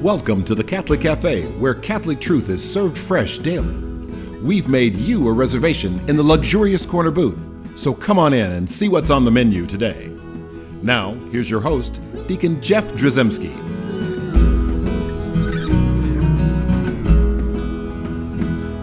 Welcome to the Catholic Cafe, where Catholic truth is served fresh daily. We've made you a reservation in the luxurious corner booth, so come on in and see what's on the menu today. Now, here's your host, Deacon Jeff Drzymski.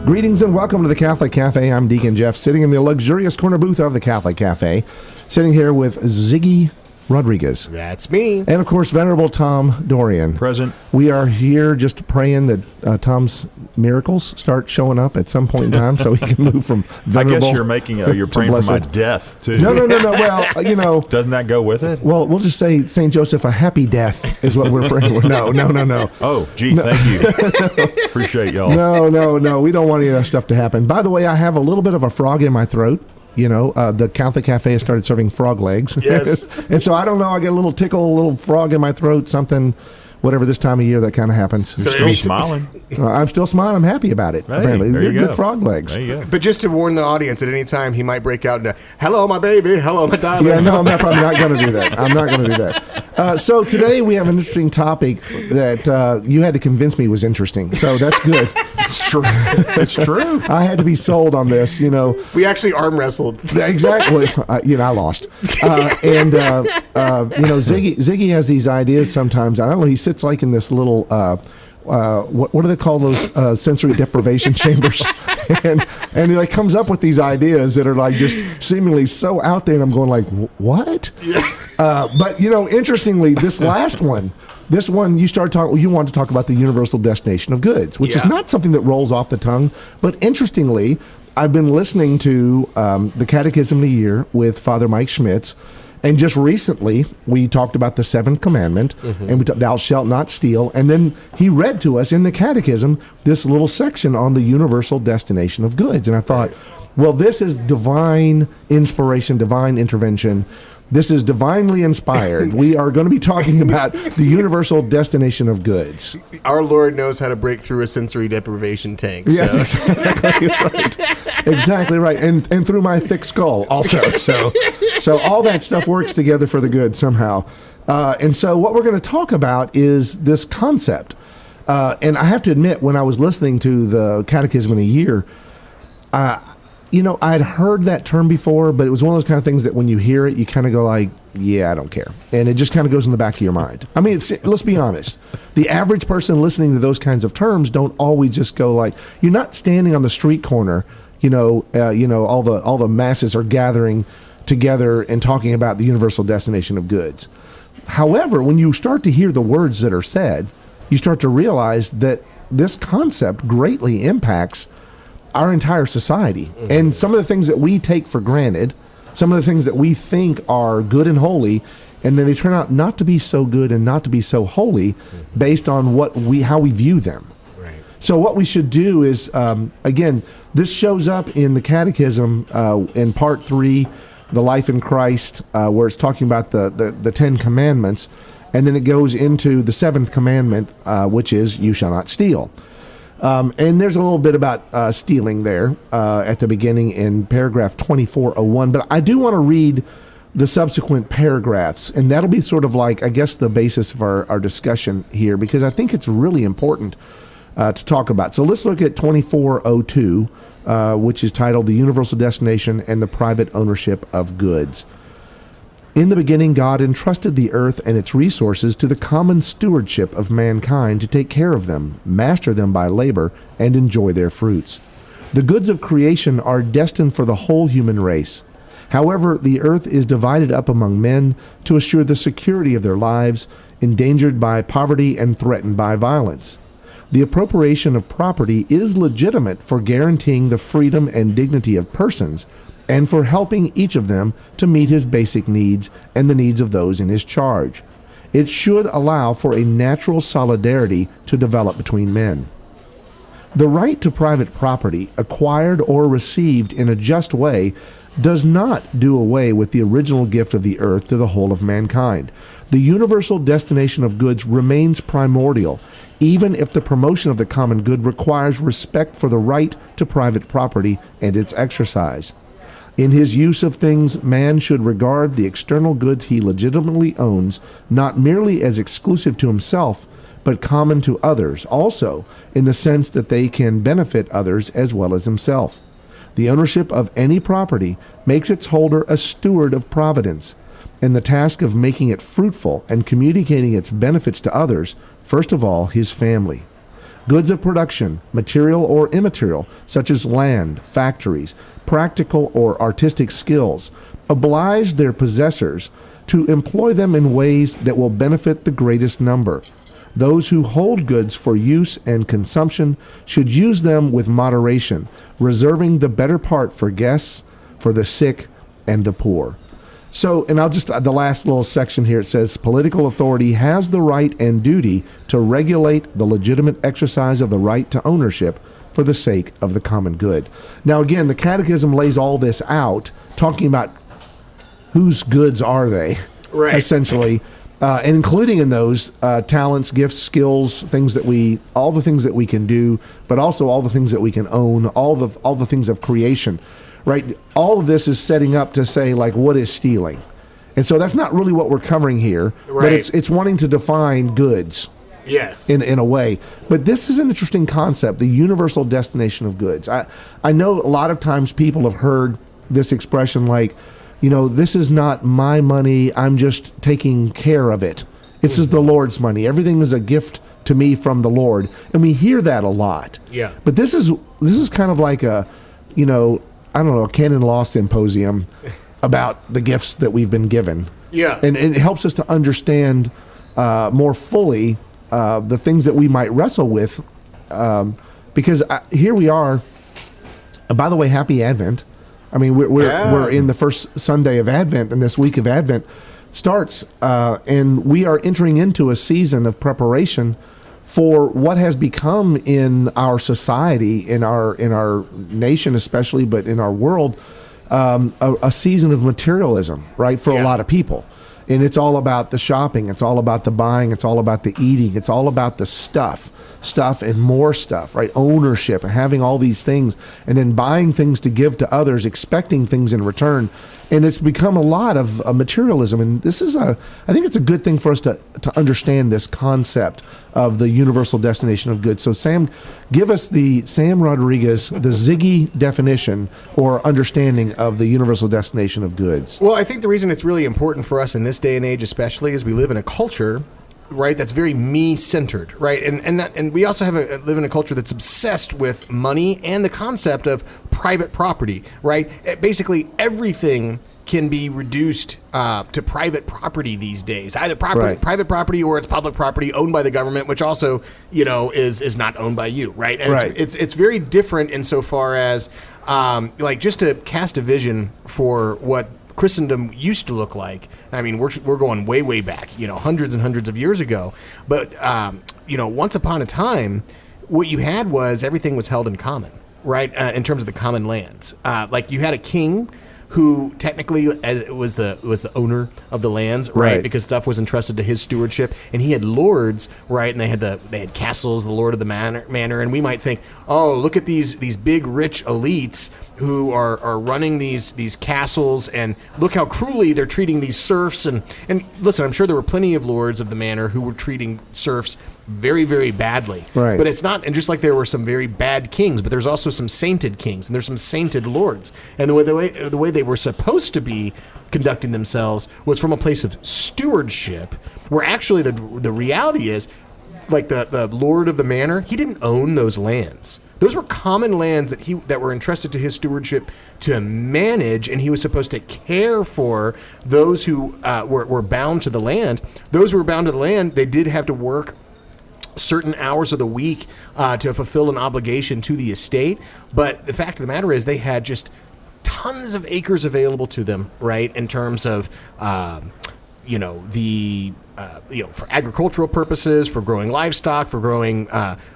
Greetings and welcome to the Catholic Cafe. I'm Deacon Jeff, sitting in the luxurious corner booth of the Catholic Cafe, sitting here with Ziggy Rodriguez. That's me. And, of course, Venerable Tom Dorian. Present. We are here just praying that Tom's miracles start showing up at some point in time so he can move from venerable. I guess you're praying for my death, too. No. Well, Doesn't that go with it? Well, we'll just say, St. Joseph, a happy death is what we're praying for. No. Oh, gee, thank you. Appreciate y'all. No. We don't want any of that stuff to happen. By the way, I have a little bit of a frog in my throat. You know, the Catholic Cafe has started serving frog legs. Yes. And so I don't know, I get a little tickle, a little frog in my throat, something, whatever this time of year that kind of happens. You're still smiling. I'm still smiling. I'm happy about it. Hey, apparently. there you They're good go. frog legs. There you go. But just to warn the audience, at any time he might break out into, hello, my baby, hello, my darling. Yeah, no, probably not going to do that. I'm not going to do that. So today we have an interesting topic that you had to convince me was interesting. So that's good. It's true. It's true. I had to be sold on this, you know. We actually arm wrestled. Exactly. I lost. Ziggy has these ideas sometimes. I don't know. He sits like in this little, what do they call those sensory deprivation chambers? and he like comes up with these ideas that are like just seemingly so out there. And I'm going like, what? Yeah. But, interestingly, this one, you started talking. You wanted to talk about the universal destination of goods, which is not something that rolls off the tongue. But interestingly, I've been listening to the Catechism of the Year with Father Mike Schmitz, and just recently we talked about the seventh commandment, and we talked, "Thou shalt not steal." And then he read to us in the Catechism this little section on the universal destination of goods, and I thought, well, this is divine inspiration, divine intervention. This is divinely inspired. We are going to be talking about the universal destination of goods. Our Lord knows how to break through a sensory deprivation tank. Yes, So. exactly right. Exactly right. And through my thick skull also. So all that stuff works together for the good somehow. And so what we're going to talk about is this concept. And I have to admit, when I was listening to the Catechism in a Year, I'd heard that term before, but it was one of those kind of things that when you hear it, you kind of go like, yeah, I don't care. And it just kind of goes in the back of your mind. I mean, let's be honest. The average person listening to those kinds of terms don't always just go like, you're not standing on the street corner, all the masses are gathering together and talking about the universal destination of goods. However, when you start to hear the words that are said, you start to realize that this concept greatly impacts our entire society. Mm-hmm. And some of the things that we take for granted, some of the things that we think are good and holy, and then they turn out not to be so good and not to be so holy based on how we view them. Right. So what we should do is, again, this shows up in the Catechism in Part 3, the Life in Christ, where it's talking about the Ten Commandments, and then it goes into the seventh commandment, which is, you shall not steal. And there's a little bit about stealing there at the beginning in paragraph 2401, but I do want to read the subsequent paragraphs, and that'll be sort of like, I guess, the basis of our discussion here, because I think it's really important to talk about. So let's look at 2402, which is titled The Universal Destination and the Private Ownership of Goods. In the beginning, God entrusted the earth and its resources to the common stewardship of mankind to take care of them, master them by labor, and enjoy their fruits. The goods of creation are destined for the whole human race. However, the earth is divided up among men to assure the security of their lives, endangered by poverty and threatened by violence. The appropriation of property is legitimate for guaranteeing the freedom and dignity of persons, and for helping each of them to meet his basic needs and the needs of those in his charge. It should allow for a natural solidarity to develop between men. The right to private property, acquired or received in a just way, does not do away with the original gift of the earth to the whole of mankind. The universal destination of goods remains primordial, even if the promotion of the common good requires respect for the right to private property and its exercise. In his use of things, man should regard the external goods he legitimately owns not merely as exclusive to himself, but common to others, also in the sense that they can benefit others as well as himself. The ownership of any property makes its holder a steward of providence, and the task of making it fruitful and communicating its benefits to others, first of all, his family. Goods of production, material or immaterial, such as land, factories, practical or artistic skills, oblige their possessors to employ them in ways that will benefit the greatest number. Those who hold goods for use and consumption should use them with moderation, reserving the better part for guests, for the sick, and the poor. So, and I'll just, the last little section here, it says, political authority has the right and duty to regulate the legitimate exercise of the right to ownership for the sake of the common good. Now, again, the Catechism lays all this out, talking about whose goods are they, Right. essentially, and including in those talents, gifts, skills, all the things that we can do, but also all the things that we can own, all the things of creation. Right, all of this is setting up to say, like, what is stealing, and so that's not really what we're covering here. Right. But it's wanting to define goods, Yes. in a way. But this is an interesting concept: the universal destination of goods. I know a lot of times people have heard this expression, like, this is not my money. I'm just taking care of it. This is the Lord's money. Everything is a gift to me from the Lord, and we hear that a lot. Yeah. But this is kind of like a canon law symposium about the gifts that we've been given. Yeah. And it helps us to understand more fully the things that we might wrestle with. Because here we are. By the way, happy Advent. I mean, we're in the first Sunday of Advent, and this week of Advent starts, and we are entering into a season of preparation for what has become in our society, in our nation especially, but in our world, a season of materialism, right, for a lot of people. And it's all about the shopping, it's all about the buying, it's all about the eating, it's all about the stuff and more stuff, right? Ownership and having all these things, and then buying things to give to others, expecting things in return. And it's become a lot of materialism. And I think it's a good thing for us to understand this concept of the universal destination of goods. So Sam, give us Sam Rodriguez, the Ziggy definition or understanding of the universal destination of goods. Well, I think the reason it's really important for us in this day and age, especially, is we live in a culture, right, that's very me-centered, right, and we also live in a culture that's obsessed with money and the concept of private property, right? Basically, everything can be reduced to private property these days, either private property or it's public property owned by the government, which also, is not owned by you, right? And Right. It's very different insofar as, just to cast a vision for what Christendom used to look like. I mean, we're going way, way back, hundreds and hundreds of years ago. But, once upon a time, what you had was everything was held in common, right? In terms of the common lands. Like you had a king who technically was the owner of the lands, right? Because stuff was entrusted to his stewardship, and he had lords, right? And they had castles, the lord of the manor, and we might think, oh, look at these big rich elites who are running these castles, and look how cruelly they're treating these serfs. And listen, I'm sure there were plenty of lords of the manor who were treating serfs very, very badly. Right. But it's not, and just like there were some very bad kings, but there's also some sainted kings, and there's some sainted lords. And the way they were supposed to be conducting themselves was from a place of stewardship, where actually the reality is, like the lord of the manor, he didn't own those lands. Those were common lands that were entrusted to his stewardship to manage, and he was supposed to care for those who were bound to the land. Those who were bound to the land, they did have to work certain hours of the week to fulfill an obligation to the estate. But the fact of the matter is, they had just tons of acres available to them, right? In terms of, for agricultural purposes, for growing livestock, for growing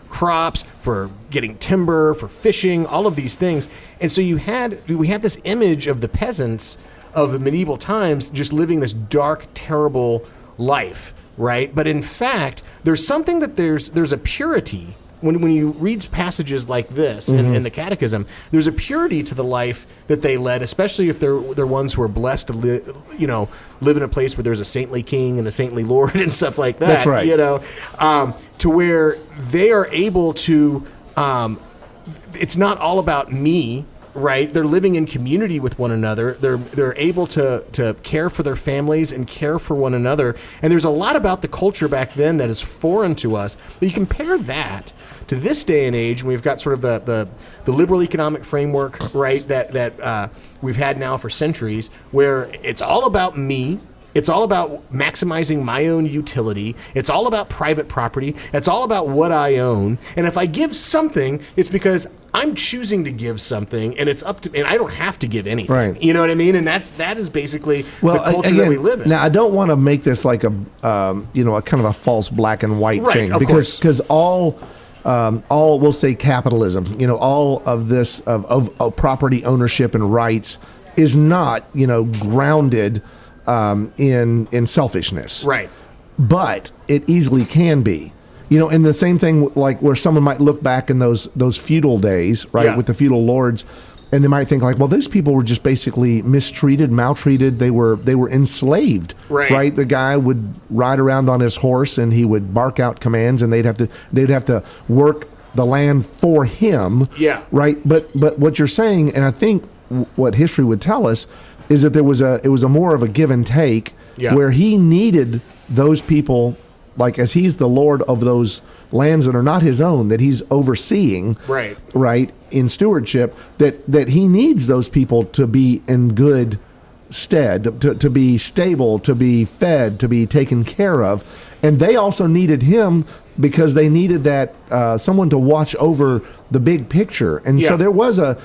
crops, for getting timber, for fishing, all of these things. And so we have this image of the peasants of the medieval times just living this dark, terrible life, right? But in fact, there's something that there's a purity when you read passages like this in the Catechism, there's a purity to the life that they led, especially if they're ones who are blessed to live in a place where there's a saintly king and a saintly lord and stuff like that. That's right. To where they are able to. It's not all about me. Right, they're living in community with one another. They're able to care for their families and care for one another. And there's a lot about the culture back then that is foreign to us. But you compare that to this day and age, and we've got sort of the liberal economic framework, right, that we've had now for centuries, where it's all about me. It's all about maximizing my own utility. It's all about private property. It's all about what I own. And if I give something, it's because I'm choosing to give something, and it's up to, and I don't have to give anything. Right. You know what I mean? And that is basically the culture that we live in. Now, I don't want to make this like a kind of a false black and white thing, of because all we'll say capitalism, all of this of property ownership and rights is not grounded in selfishness. Right. But it easily can be. And the same thing, like where someone might look back in those feudal days, right, Yeah. with the feudal lords, and they might think like, well, those people were just basically mistreated, maltreated. They were enslaved, right? The guy would ride around on his horse and he would bark out commands, and they'd have to work the land for him, Yeah. right. But what you're saying, and I think what history would tell us, is that it was a more of a give and take, Yeah. where he needed those people. Like, as he's the Lord of those lands that are not his own, that he's overseeing, right, in stewardship, that he needs those people to be in good stead, to be stable, to be fed, to be taken care of. And they also needed him because they needed that someone to watch over the big picture. And so there was a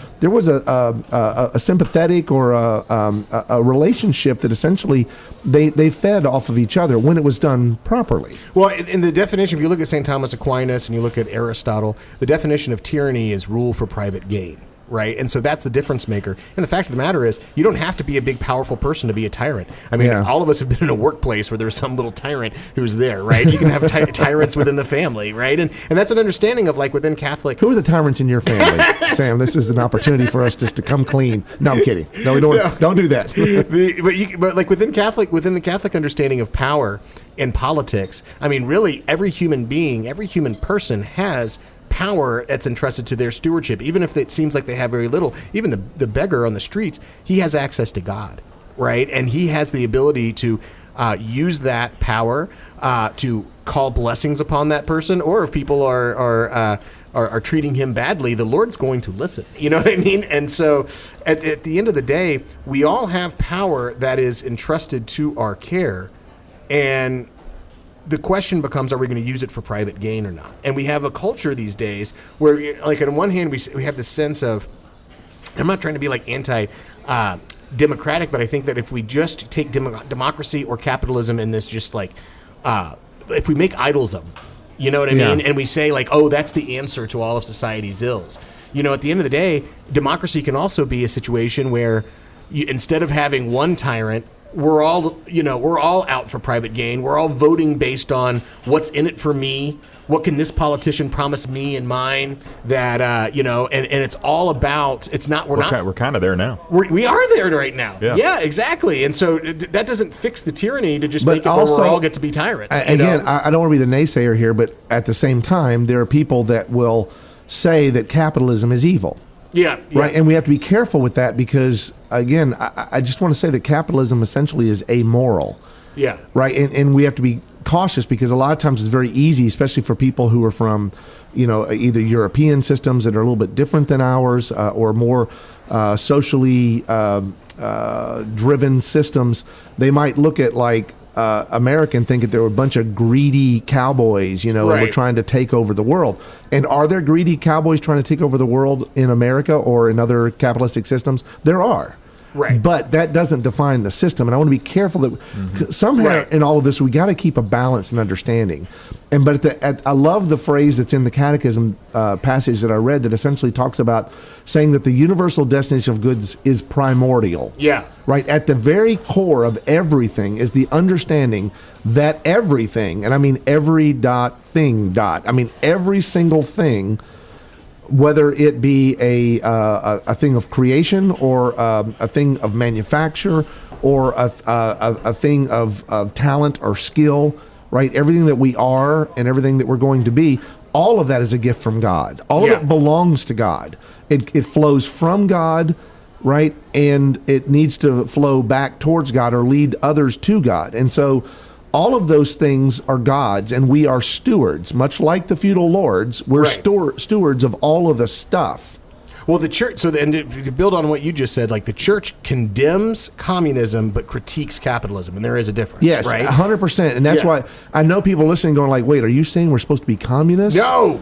sympathetic or a relationship that essentially they fed off of each other when it was done properly. Well, in the definition, if you look at St. Thomas Aquinas and you look at Aristotle, the definition of tyranny is rule for private gain. Right. And so that's the difference maker. And the fact of the matter is, you don't have to be a big, powerful person to be a tyrant. I mean, all of us have been in a workplace where there's some little tyrant who's there. Right. You can have tyrants within the family. Right. And that's an understanding of, like, within Catholic. Who are the tyrants in your family? Sam, this is an opportunity for us just to come clean. No, I'm kidding. No, we don't do that. But like within the Catholic understanding of power and politics, I mean, really, every human being, every human person has power that's entrusted to their stewardship, even if it seems like they have very little. Even the beggar on the streets, he has access to God, right? And he has the ability to use that power to call blessings upon that person, or if people are treating him badly, the Lord's going to listen. You know what I mean? And so at the end of the day, we all have power that is entrusted to our care, and the question becomes, are we going to use it for private gain or not? And we have a culture these days where, like, on one hand, we have this sense of, I'm not trying to be like anti-democratic, but I think that if we just take democracy or capitalism in this, just like, if we make idols of them, you know what I mean? And we say, like, oh, that's the answer to all of society's ills. At the end of the day, democracy can also be a situation where instead of having one tyrant, we're all out for private gain. We're all voting based on what's in it for me. What can this politician promise me and mine? That and it's all about. It's not. We're kind of there now. We are there right now. Yeah, exactly. And so that doesn't fix the tyranny to just make it where we all get to be tyrants. Again, I don't want to be the naysayer here, but at the same time, there are people that will say that capitalism is evil. Yeah. Right. And we have to be careful with that because, again, I just want to say that capitalism essentially is amoral. Yeah. Right. And we have to be cautious because a lot of times it's very easy, especially for people who are from, either European systems that are a little bit different than ours or more socially driven systems. They might look at like America and think that there were a bunch of greedy cowboys, and we're trying to take over the world. And are there greedy cowboys trying to take over the world in America or in other capitalistic systems? There are. Right. But that doesn't define the system. And I want to be careful that somehow Right. in all of this, we got to keep a balance and understanding. And but I love the phrase that's in the Catechism passage that I read that essentially talks about saying that the universal destination of goods is primordial. Yeah. Right. At the very core of everything is the understanding that everything, and I mean every thing, I mean every single thing, whether it be a thing of creation or a thing of manufacture or a thing of talent or skill, right? Everything that we are and everything that we're going to be, all of that is a gift from God. All of it belongs to God. It flows from God, right? And it needs to flow back towards God or lead others to God. And so all of those things are God's, and we are stewards. Much like the feudal lords, we're stewards of all of the stuff. Well, the church, and to build on what you just said, like the church condemns communism but critiques capitalism, and there is a difference. Yes, right? 100%. And that's why I know people listening going like, wait, are you saying we're supposed to be communists? No.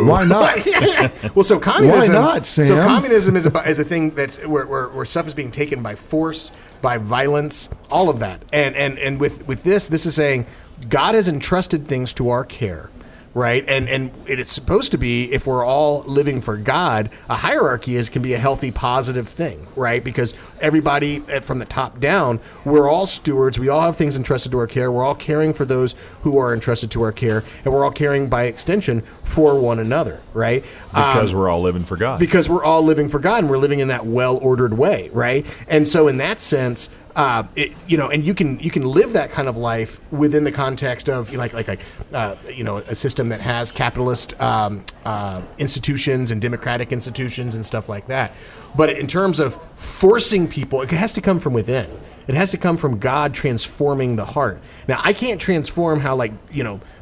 Why not? Well, so communism. Why not, Sam? So communism is a thing that's where stuff is being taken by force, by violence, all of that. And with this is saying God has entrusted things to our care. Right, and it's supposed to be, if we're all living for God, a hierarchy can be a healthy, positive thing, right? Because everybody from the top down, we're all stewards. We all have things entrusted to our care. We're all caring for those who are entrusted to our care, and we're all caring by extension for one another, right? Because we're all living for God. Because we're all living for God, and we're living in that well-ordered way, right? And so, in that sense, and you can live that kind of life within the context of a system that has capitalist institutions and democratic institutions and stuff like that. But in terms of forcing people, it has to come from within. It has to come from God transforming the heart. Now, I can't transform how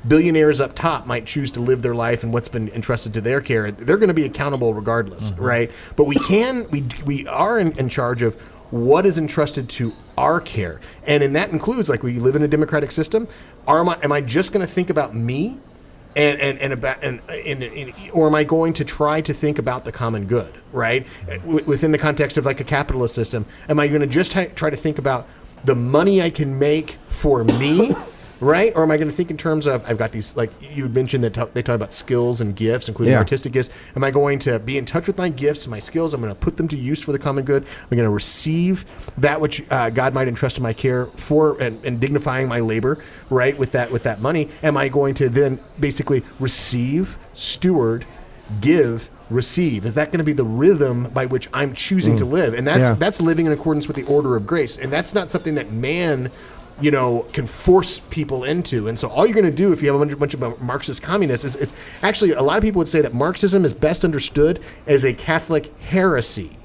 billionaires up top might choose to live their life and what's been entrusted to their care. They're going to be accountable regardless, right? But we are in charge of what is entrusted to our care, and that includes, like, we live in a democratic system. Am I just going to think about me, or am I going to try to think about the common good, right? Within the context of like a capitalist system, am I going to just try to think about the money I can make for me? Right? Or am I going to think in terms of, I've got these, like you mentioned, that they talk about skills and gifts, including artistic gifts. Am I going to be in touch with my gifts and my skills? I'm going to put them to use for the common good. I'm going to receive that which God might entrust in my care for, and dignifying my labor, right, with that money. Am I going to then basically receive, steward, give, receive? Is that going to be the rhythm by which I'm choosing to live? And that's living in accordance with the order of grace. And that's not something that man can force people into. And so all you're going to do if you have a bunch of Marxist communists is, it's actually, a lot of people would say that Marxism is best understood as a Catholic heresy,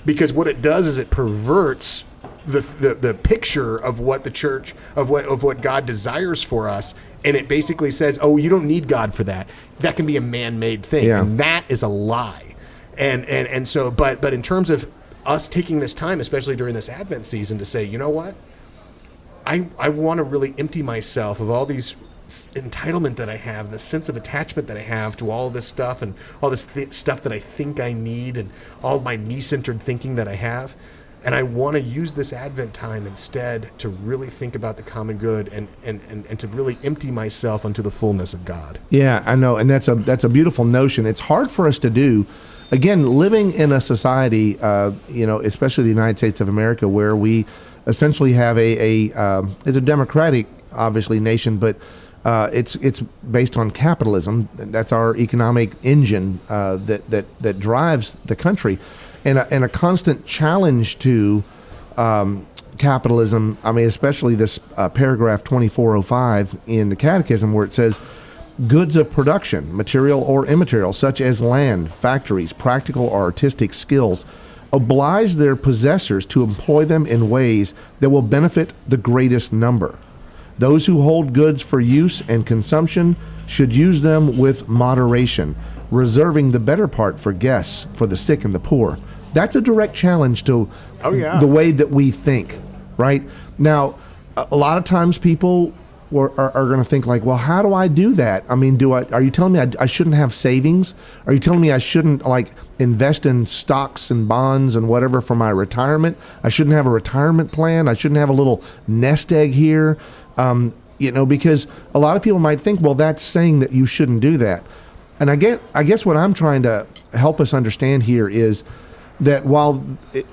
because what it does is it perverts the picture of what the church, of what God desires for us. And it basically says, oh, you don't need God for that. That can be a man-made thing. Yeah. And that is a lie. And so, but in terms of us taking this time, especially during this Advent season, to say, you know what? I want to really empty myself of all these entitlement that I have, the sense of attachment that I have to all this stuff and all this stuff that I think I need, and all my me-centered thinking that I have. And I want to use this Advent time instead to really think about the common good and to really empty myself unto the fullness of God. Yeah, I know. And that's a beautiful notion. It's hard for us to do. Again, living in a society, especially the United States of America, where we essentially have it's a democratic, obviously, nation, but it's based on capitalism. That's our economic engine that drives the country, and a constant challenge to capitalism. I mean, especially this paragraph 2405 in the Catechism, where it says, goods of production, material or immaterial, such as land, factories, practical or artistic skills, oblige their possessors to employ them in ways that will benefit the greatest number. Those who hold goods for use and consumption should use them with moderation, reserving the better part for guests, for the sick and the poor. That's a direct challenge to the way that we think, right? Now, a lot of times people are going to think like, well, how do I do that? I mean, are you telling me I shouldn't have savings? Are you telling me I shouldn't like invest in stocks and bonds and whatever for my retirement? I shouldn't have a retirement plan. I shouldn't have a little nest egg here. Because a lot of people might think, well, that's saying that you shouldn't do that. And I guess what I'm trying to help us understand here is that while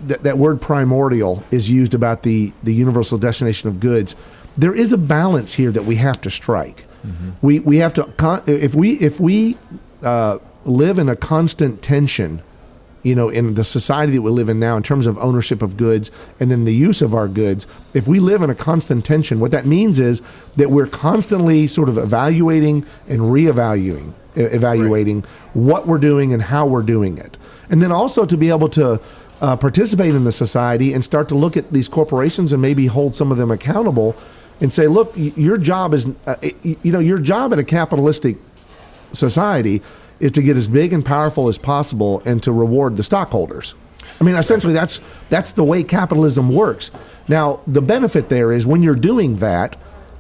that word primordial is used about the universal destination of goods, there is a balance here that we have to strike. Mm-hmm. We have to if we live in a constant tension, in the society that we live in now in terms of ownership of goods and then the use of our goods, if we live in a constant tension, what that means is that we're constantly sort of evaluating and reevaluating right. What we're doing and how we're doing it. And then also to be able to participate in the society and start to look at these corporations and maybe hold some of them accountable and say, look, your job is, your job in a capitalistic society is to get as big and powerful as possible and to reward the stockholders. I mean, essentially, that's the way capitalism works. Now, the benefit there is when you're doing that,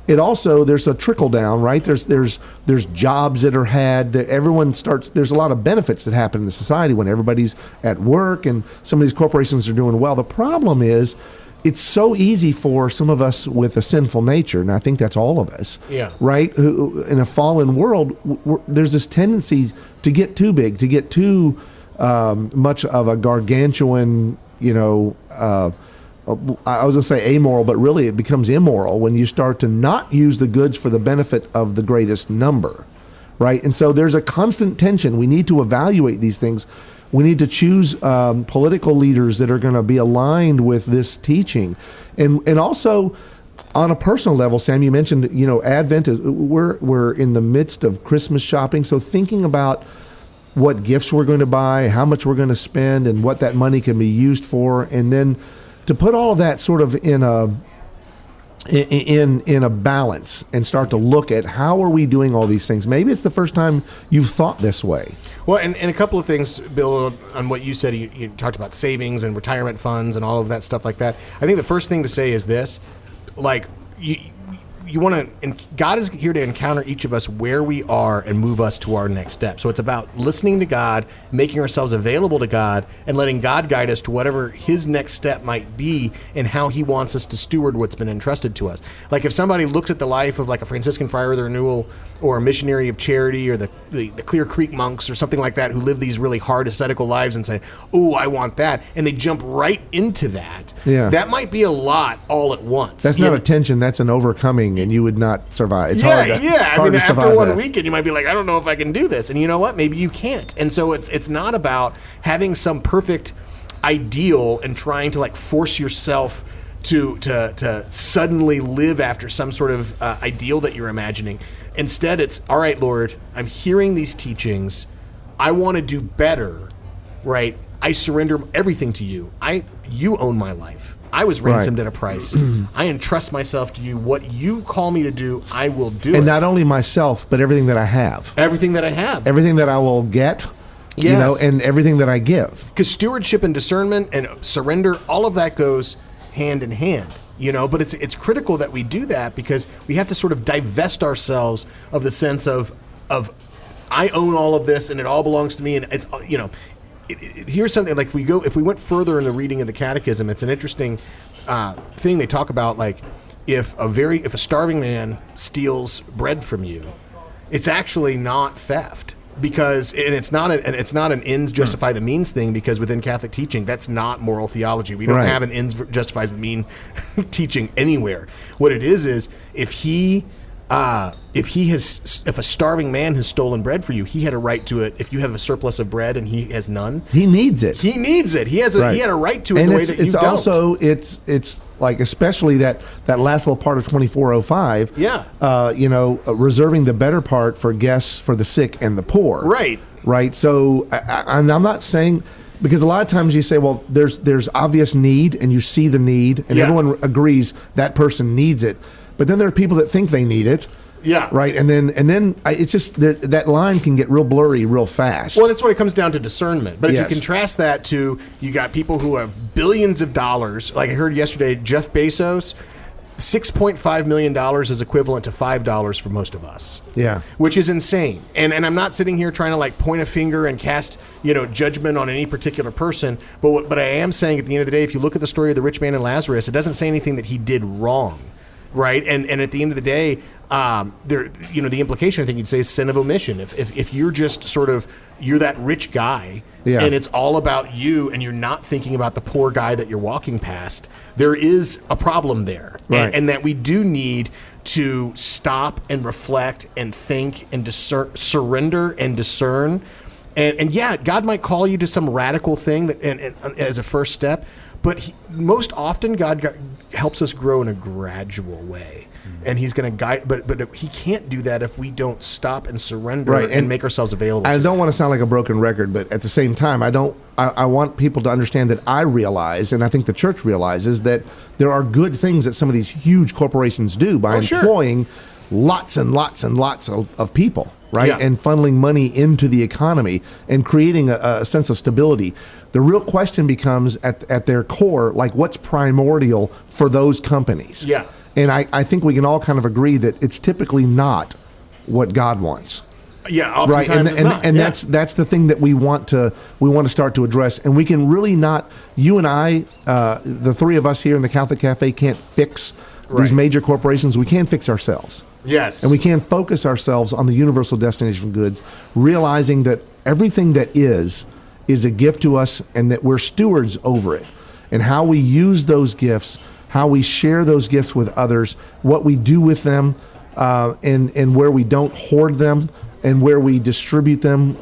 it also, there's a trickle down, right? There's jobs that are had. There's a lot of benefits that happen in the society when everybody's at work and some of these corporations are doing well. The problem is, it's so easy for some of us with a sinful nature, and I think that's all of us, right? Who, in a fallen world, there's this tendency to get too big, to get too much of a gargantuan, I was going to say amoral, but really it becomes immoral when you start to not use the goods for the benefit of the greatest number, right? And so there's a constant tension. We need to evaluate these things. We need to choose political leaders that are going to be aligned with this teaching. And also, on a personal level, Sam, you mentioned, Advent, we're in the midst of Christmas shopping, so thinking about what gifts we're going to buy, how much we're going to spend, and what that money can be used for, and then to put all of that sort of in a balance and start to look at how are we doing all these things. Maybe it's the first time you've thought this way. Well, and a couple of things, Bill, on what you said. You talked about savings and retirement funds and all of that stuff like that. I think the first thing to say is this, like, you want to, and God is here to encounter each of us where we are and move us to our next step. So it's about listening to God, making ourselves available to God, and letting God guide us to whatever his next step might be and how he wants us to steward what's been entrusted to us. Like if somebody looks at the life of like a Franciscan friar of the Renewal or a missionary of charity or the Clear Creek monks or something like that who live these really hard ascetical lives and say, oh, I want that, and they jump right into that, that might be a lot all at once. That's not a tension, that's an overcoming, and you would not survive. It's hard to I mean, after one weekend, you might be like, I don't know if I can do this. And you know what? Maybe you can't. And so it's not about having some perfect ideal and trying to like force yourself to suddenly live after some sort of ideal that you're imagining. Instead, it's, all right, Lord, I'm hearing these teachings. I want to do better, right? I surrender everything to you. You own my life. I was ransomed at a price. I entrust myself to you. What you call me to do, I will do. And not only myself, but everything that I have. Everything that I have. Everything that I will get, and everything that I give. Because stewardship and discernment and surrender, all of that goes hand in hand. But it's critical that we do that because we have to sort of divest ourselves of the sense of I own all of this and it all belongs to me, and it's here's something like if we went further in the reading of the Catechism, it's an interesting thing they talk about. Like if a starving man steals bread from you, it's actually not theft because it's not an ends justify the means thing, because within Catholic teaching that's not moral theology. We don't have an ends justifies the mean teaching anywhere. What it is if a starving man has stolen bread for you, he had a right to it. If you have a surplus of bread and he has none, he needs it. He needs it. He had a right to it. And the way that you don't. Also it's like especially that last little part of 2405. Reserving the better part for guests, for the sick and the poor. Right. So I'm not saying. Because a lot of times you say, well, there's obvious need, and you see the need, and everyone agrees that person needs it. But then there are people that think they need it. Right. And then it's just that line can get real blurry real fast. Well, that's what it comes down to, discernment. But if you contrast that to, you got people who have billions of dollars. Like I heard yesterday, Jeff Bezos, $6.5 million is equivalent to $5 for most of us. Yeah. Which is insane. And I'm not sitting here trying to like point a finger and cast, judgment on any particular person. But I am saying at the end of the day, if you look at the story of the rich man and Lazarus, it doesn't say anything that he did wrong. Right. And at the end of the day, the implication I think you'd say is sin of omission. If you're just sort of, you're that rich guy and it's all about you and you're not thinking about the poor guy that you're walking past, there is a problem there. Right. And that we do need to stop and reflect and think and surrender and discern. And yeah, God might call you to some radical thing and as a first step, but most often God helps us grow in a gradual way. And he's going to guide, but he can't do that if we don't stop and surrender and make ourselves available. I don't want to sound like a broken record, but at the same time, I want people to understand that I realize, and I think the church realizes, that there are good things that some of these huge corporations do by employing lots and lots and lots of people, right? Yeah. And funneling money into the economy and creating a sense of stability. The real question becomes at their core, like what's primordial for those companies? Yeah. And I think we can all kind of agree that it's typically not what God wants. Yeah, oftentimes right, it's not. And that's the thing that we want to start to address. And we can really not. You and I, the three of us here in the Catholic Cafe, can't fix these major corporations. We can fix ourselves. Yes, and we can focus ourselves on the universal destination of goods, realizing that everything that is a gift to us, and that we're stewards over it, and how we use those gifts, how we share those gifts with others, what we do with them, and where we don't hoard them, and where we distribute them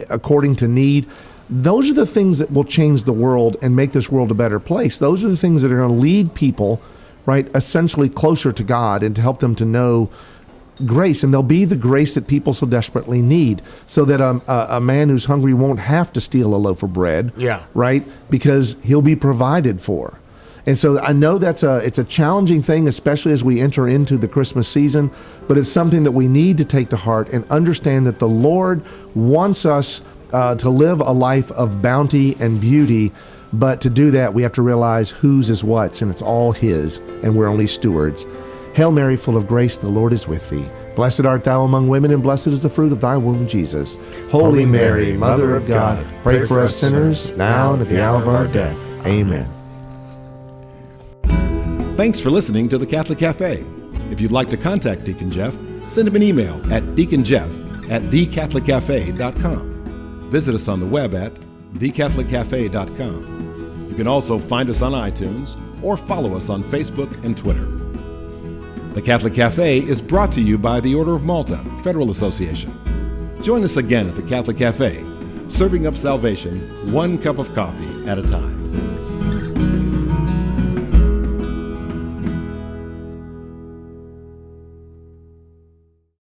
according to need. Those are the things that will change the world and make this world a better place. Those are the things that are going to lead people, right, essentially closer to God and to help them to know grace. And they'll be the grace that people so desperately need, so that a man who's hungry won't have to steal a loaf of bread, right, because he'll be provided for. And so I know it's a challenging thing, especially as we enter into the Christmas season, but it's something that we need to take to heart and understand that the Lord wants us to live a life of bounty and beauty. But to do that, we have to realize whose is what's, and it's all His, and we're only stewards. Hail Mary, full of grace, the Lord is with thee. Blessed art thou among women, and blessed is the fruit of thy womb, Jesus. Holy Mary, Mother of God, pray for us sinners, now and at the hour of our death. Amen. Thanks for listening to the Catholic Cafe. If you'd like to contact Deacon Jeff, send him an email at deaconjeff@thecatholiccafe.com. Visit us on the web at thecatholiccafe.com. You can also find us on iTunes or follow us on Facebook and Twitter. The Catholic Cafe is brought to you by the Order of Malta Federal Association. Join us again at the Catholic Cafe, serving up salvation one cup of coffee at a time.